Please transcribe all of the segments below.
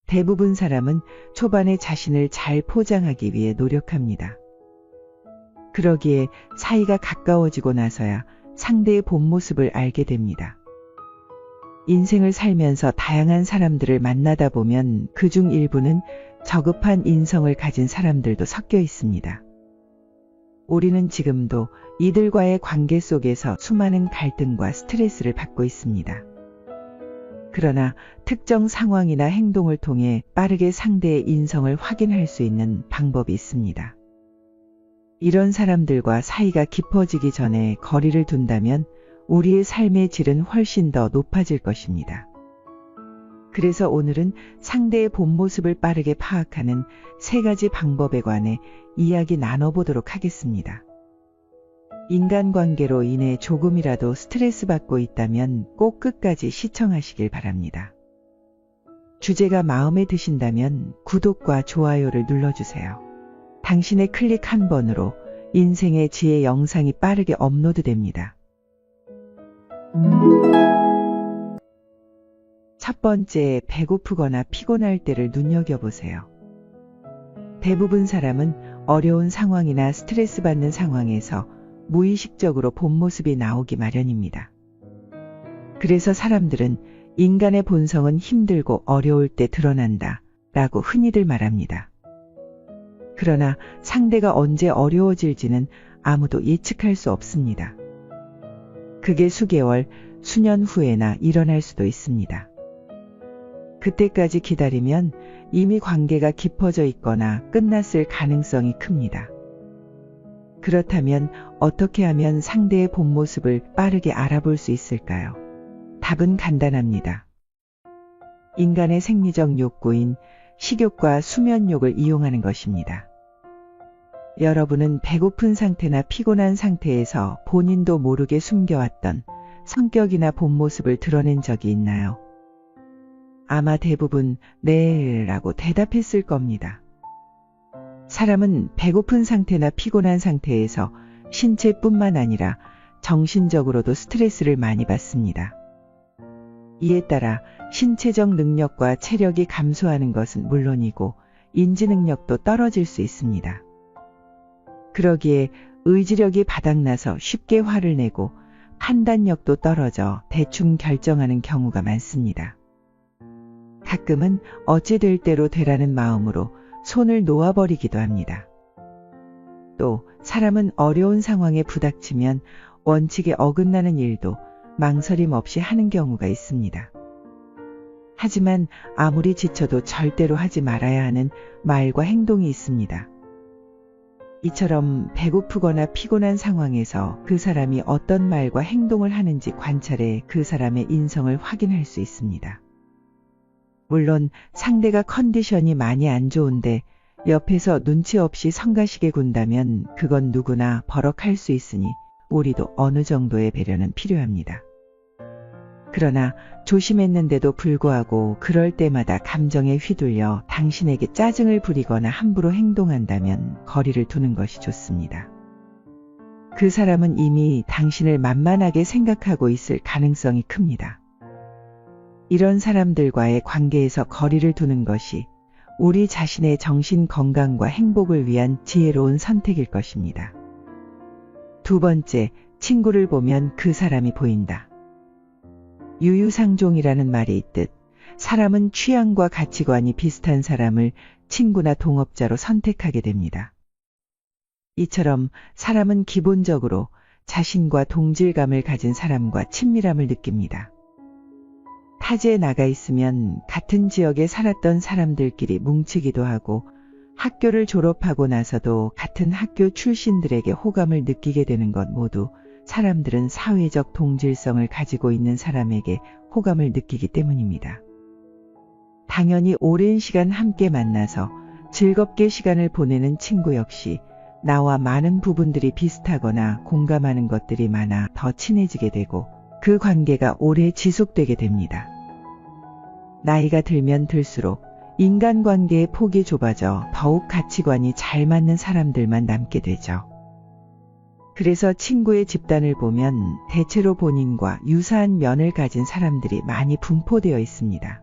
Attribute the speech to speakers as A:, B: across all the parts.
A: 대부분 사람은 초반에 자신을 잘 포장하기 위해 노력합니다. 그러기에 사이가 가까워지고 나서야 상대의 본 모습을 알게 됩니다. 인생을 살면서 다양한 사람들을 만나다 보면 그중 일부는 저급한 인성을 가진 사람들도 섞여 있습니다. 우리는 지금도 이들과의 관계 속에서 수많은 갈등과 스트레스를 받고 있습니다. 그러나 특정 상황이나 행동을 통해 빠르게 상대의 인성을 확인할 수 있는 방법이 있습니다. 이런 사람들과 사이가 깊어지기 전에 거리를 둔다면 우리의 삶의 질은 훨씬 더 높아질 것입니다. 그래서 오늘은 상대의 본 모습을 빠르게 파악하는 3가지 방법에 관해 이야기 나눠보도록 하겠습니다. 인간관계로 인해 조금이라도 스트레스 받고 있다면 꼭 끝까지 시청하시길 바랍니다. 주제가 마음에 드신다면 구독과 좋아요를 눌러주세요. 당신의 클릭 한 번으로 인생의 지혜 영상이 빠르게 업로드됩니다. 첫 번째, 배고프거나 피곤할 때를 눈여겨보세요. 대부분 사람은 어려운 상황이나 스트레스 받는 상황에서 무의식적으로 본 모습이 나오기 마련입니다. 그래서 사람들은 인간의 본성은 힘들고 어려울 때 드러난다 라고 흔히들 말합니다. 그러나 상대가 언제 어려워질지는 아무도 예측할 수 없습니다. 그게 수개월, 수년 후에나 일어날 수도 있습니다. 그때까지 기다리면 이미 관계가 깊어져 있거나 끝났을 가능성이 큽니다. 그렇다면 어떻게 하면 상대의 본 모습을 빠르게 알아볼 수 있을까요? 답은 간단합니다. 인간의 생리적 욕구인 식욕과 수면욕을 이용하는 것입니다. 여러분은 배고픈 상태나 피곤한 상태에서 본인도 모르게 숨겨왔던 성격이나 본 모습을 드러낸 적이 있나요? 아마 대부분 네 라고 대답했을 겁니다. 사람은 배고픈 상태나 피곤한 상태에서 신체뿐만 아니라 정신적으로도 스트레스를 많이 받습니다. 이에 따라 신체적 능력과 체력이 감소하는 것은 물론이고 인지 능력도 떨어질 수 있습니다. 그러기에 의지력이 바닥나서 쉽게 화를 내고 판단력도 떨어져 대충 결정하는 경우가 많습니다. 가끔은 어찌 될 대로 되라는 마음으로 손을 놓아버리기도 합니다. 또 사람은 어려운 상황에 부닥치면 원칙에 어긋나는 일도 망설임 없이 하는 경우가 있습니다. 하지만 아무리 지쳐도 절대로 하지 말아야 하는 말과 행동이 있습니다. 이처럼 배고프거나 피곤한 상황에서 그 사람이 어떤 말과 행동을 하는지 관찰해 그 사람의 인성을 확인할 수 있습니다. 물론 상대가 컨디션이 많이 안 좋은데 옆에서 눈치 없이 성가시게 군다면 그건 누구나 버럭할 수 있으니 우리도 어느 정도의 배려는 필요합니다. 그러나 조심했는데도 불구하고 그럴 때마다 감정에 휘둘려 당신에게 짜증을 부리거나 함부로 행동한다면 거리를 두는 것이 좋습니다. 그 사람은 이미 당신을 만만하게 생각하고 있을 가능성이 큽니다. 이런 사람들과의 관계에서 거리를 두는 것이 우리 자신의 정신 건강과 행복을 위한 지혜로운 선택일 것입니다. 두 번째, 친구를 보면 그 사람이 보인다. 유유상종이라는 말이 있듯 사람은 취향과 가치관이 비슷한 사람을 친구나 동업자로 선택하게 됩니다. 이처럼 사람은 기본적으로 자신과 동질감을 가진 사람과 친밀함을 느낍니다. 타지에 나가 있으면 같은 지역에 살았던 사람들끼리 뭉치기도 하고 학교를 졸업하고 나서도 같은 학교 출신들에게 호감을 느끼게 되는 것 모두 사람들은 사회적 동질성을 가지고 있는 사람에게 호감을 느끼기 때문입니다. 당연히 오랜 시간 함께 만나서 즐겁게 시간을 보내는 친구 역시 나와 많은 부분들이 비슷하거나 공감하는 것들이 많아 더 친해지게 되고 그 관계가 오래 지속되게 됩니다. 나이가 들면 들수록 인간관계의 폭이 좁아져 더욱 가치관이 잘 맞는 사람들만 남게 되죠. 그래서 친구의 집단을 보면 대체로 본인과 유사한 면을 가진 사람들이 많이 분포되어 있습니다.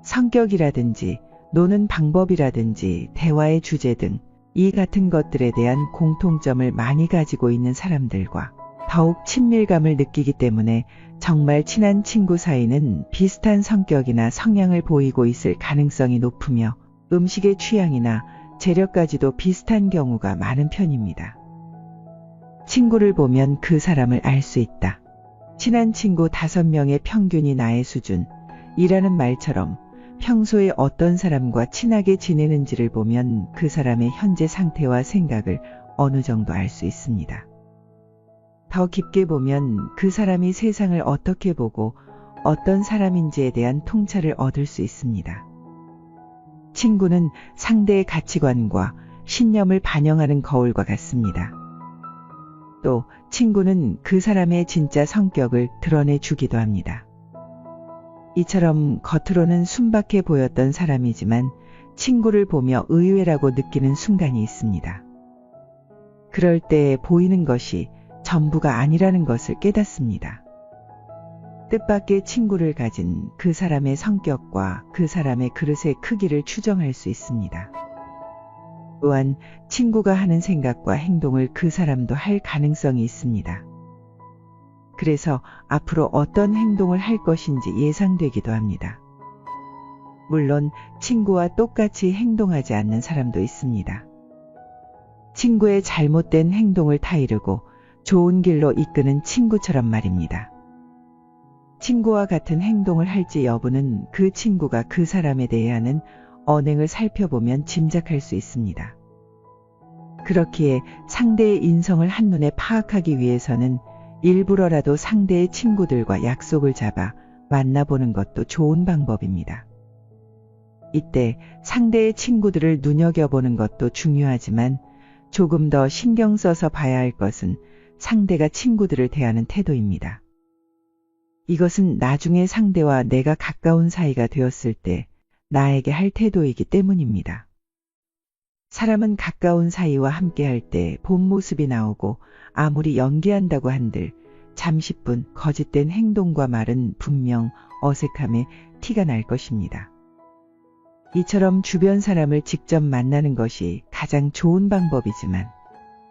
A: 성격이라든지 노는 방법이라든지 대화의 주제 등 이 같은 것들에 대한 공통점을 많이 가지고 있는 사람들과 더욱 친밀감을 느끼기 때문에 정말 친한 친구 사이는 비슷한 성격이나 성향을 보이고 있을 가능성이 높으며 음식의 취향이나 재력까지도 비슷한 경우가 많은 편입니다. 친구를 보면 그 사람을 알 수 있다. 친한 친구 5명의 평균이 나의 수준이라는 말처럼 평소에 어떤 사람과 친하게 지내는지를 보면 그 사람의 현재 상태와 생각을 어느 정도 알 수 있습니다. 더 깊게 보면 그 사람이 세상을 어떻게 보고 어떤 사람인지에 대한 통찰을 얻을 수 있습니다. 친구는 상대의 가치관과 신념을 반영하는 거울과 같습니다. 또 친구는 그 사람의 진짜 성격을 드러내 주기도 합니다. 이처럼 겉으로는 순박해 보였던 사람이지만 친구를 보며 의외라고 느끼는 순간이 있습니다. 그럴 때 보이는 것이 전부가 아니라는 것을 깨닫습니다. 뜻밖의 친구를 가진 그 사람의 성격과 그 사람의 그릇의 크기를 추정할 수 있습니다. 또한 친구가 하는 생각과 행동을 그 사람도 할 가능성이 있습니다. 그래서 앞으로 어떤 행동을 할 것인지 예상되기도 합니다. 물론 친구와 똑같이 행동하지 않는 사람도 있습니다. 친구의 잘못된 행동을 타이르고 좋은 길로 이끄는 친구처럼 말입니다. 친구와 같은 행동을 할지 여부는 그 친구가 그 사람에 대해 하는 언행을 살펴보면 짐작할 수 있습니다. 그렇기에 상대의 인성을 한눈에 파악하기 위해서는 일부러라도 상대의 친구들과 약속을 잡아 만나보는 것도 좋은 방법입니다. 이때 상대의 친구들을 눈여겨보는 것도 중요하지만 조금 더 신경 써서 봐야 할 것은 상대가 친구들을 대하는 태도입니다. 이것은 나중에 상대와 내가 가까운 사이가 되었을 때 나에게 할 태도이기 때문입니다. 사람은 가까운 사이와 함께할 때 본 모습이 나오고 아무리 연기한다고 한들 잠시뿐 거짓된 행동과 말은 분명 어색함에 티가 날 것입니다. 이처럼 주변 사람을 직접 만나는 것이 가장 좋은 방법이지만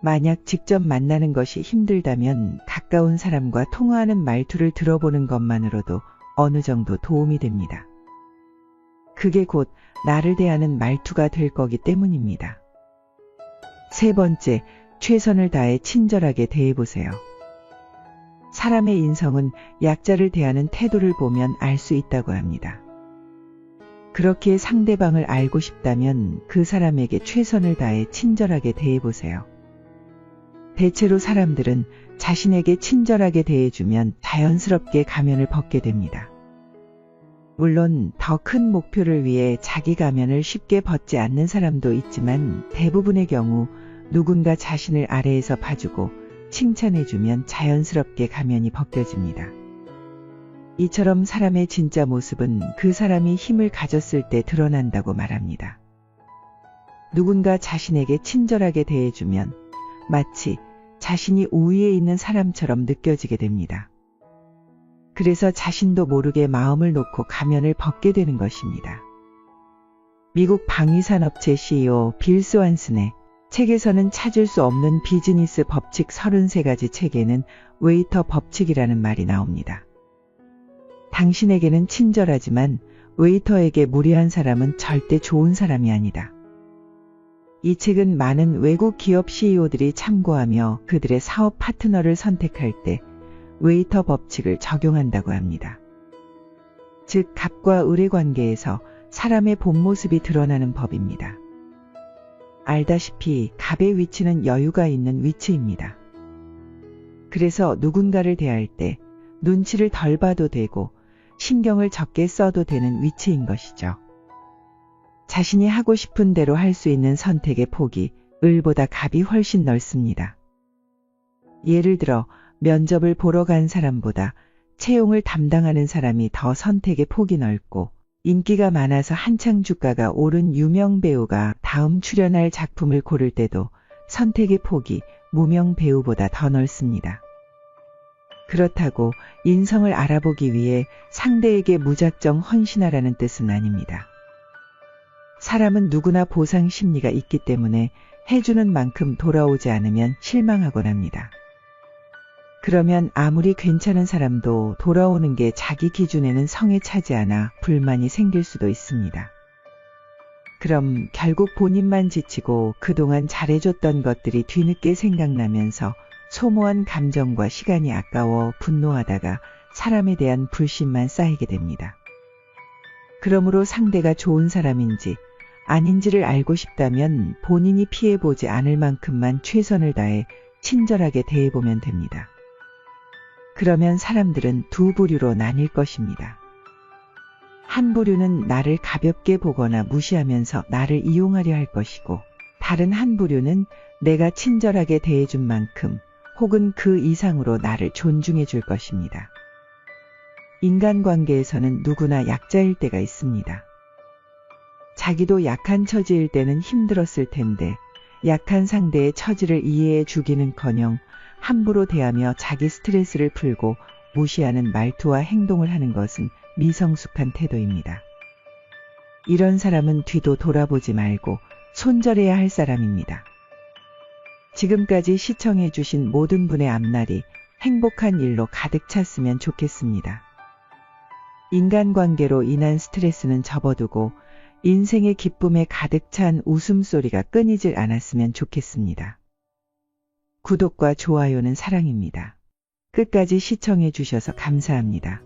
A: 만약 직접 만나는 것이 힘들다면 가까운 사람과 통화하는 말투를 들어보는 것만으로도 어느 정도 도움이 됩니다. 그게 곧 나를 대하는 말투가 될 거기 때문입니다. 세 번째, 최선을 다해 친절하게 대해보세요. 사람의 인성은 약자를 대하는 태도를 보면 알 수 있다고 합니다. 그렇기에 상대방을 알고 싶다면 그 사람에게 최선을 다해 친절하게 대해보세요. 대체로 사람들은 자신에게 친절하게 대해주면 자연스럽게 가면을 벗게 됩니다. 물론 더 큰 목표를 위해 자기 가면을 쉽게 벗지 않는 사람도 있지만 대부분의 경우 누군가 자신을 아래에서 봐주고 칭찬해주면 자연스럽게 가면이 벗겨집니다. 이처럼 사람의 진짜 모습은 그 사람이 힘을 가졌을 때 드러난다고 말합니다. 누군가 자신에게 친절하게 대해주면 마치 자신이 우위에 있는 사람처럼 느껴지게 됩니다. 그래서 자신도 모르게 마음을 놓고 가면을 벗게 되는 것입니다. 미국 방위산업체 CEO 빌 스완슨의 책에서는 찾을 수 없는 비즈니스 법칙 33가지 책에는 웨이터 법칙이라는 말이 나옵니다. 당신에게는 친절하지만 웨이터에게 무례한 사람은 절대 좋은 사람이 아니다. 이 책은 많은 외국 기업 CEO들이 참고하며 그들의 사업 파트너를 선택할 때 웨이터 법칙을 적용한다고 합니다. 즉, 갑과 을의 관계에서 사람의 본 모습이 드러나는 법입니다. 알다시피 갑의 위치는 여유가 있는 위치입니다. 그래서 누군가를 대할 때 눈치를 덜 봐도 되고 신경을 적게 써도 되는 위치인 것이죠. 자신이 하고 싶은 대로 할 수 있는 선택의 폭이 을보다 갑이 훨씬 넓습니다. 예를 들어 면접을 보러 간 사람보다 채용을 담당하는 사람이 더 선택의 폭이 넓고 인기가 많아서 한창 주가가 오른 유명 배우가 다음 출연할 작품을 고를 때도 선택의 폭이 무명 배우보다 더 넓습니다. 그렇다고 인성을 알아보기 위해 상대에게 무작정 헌신하라는 뜻은 아닙니다. 사람은 누구나 보상 심리가 있기 때문에 해주는 만큼 돌아오지 않으면 실망하곤 합니다. 그러면 아무리 괜찮은 사람도 돌아오는 게 자기 기준에는 성에 차지 않아 불만이 생길 수도 있습니다. 그럼 결국 본인만 지치고 그동안 잘해줬던 것들이 뒤늦게 생각나면서 소모한 감정과 시간이 아까워 분노하다가 사람에 대한 불신만 쌓이게 됩니다. 그러므로 상대가 좋은 사람인지 아닌지를 알고 싶다면 본인이 피해보지 않을 만큼만 최선을 다해 친절하게 대해보면 됩니다. 그러면 사람들은 두 부류로 나뉠 것입니다. 한 부류는 나를 가볍게 보거나 무시하면서 나를 이용하려 할 것이고, 다른 한 부류는 내가 친절하게 대해준 만큼 혹은 그 이상으로 나를 존중해 줄 것입니다. 인간관계에서는 누구나 약자일 때가 있습니다. 자기도 약한 처지일 때는 힘들었을 텐데 약한 상대의 처지를 이해해 주기는커녕 함부로 대하며 자기 스트레스를 풀고 무시하는 말투와 행동을 하는 것은 미성숙한 태도입니다. 이런 사람은 뒤도 돌아보지 말고 손절해야 할 사람입니다. 지금까지 시청해 주신 모든 분의 앞날이 행복한 일로 가득 찼으면 좋겠습니다. 인간관계로 인한 스트레스는 접어두고 인생의 기쁨에 가득 찬 웃음소리가 끊이질 않았으면 좋겠습니다. 구독과 좋아요는 사랑입니다. 끝까지 시청해 주셔서 감사합니다.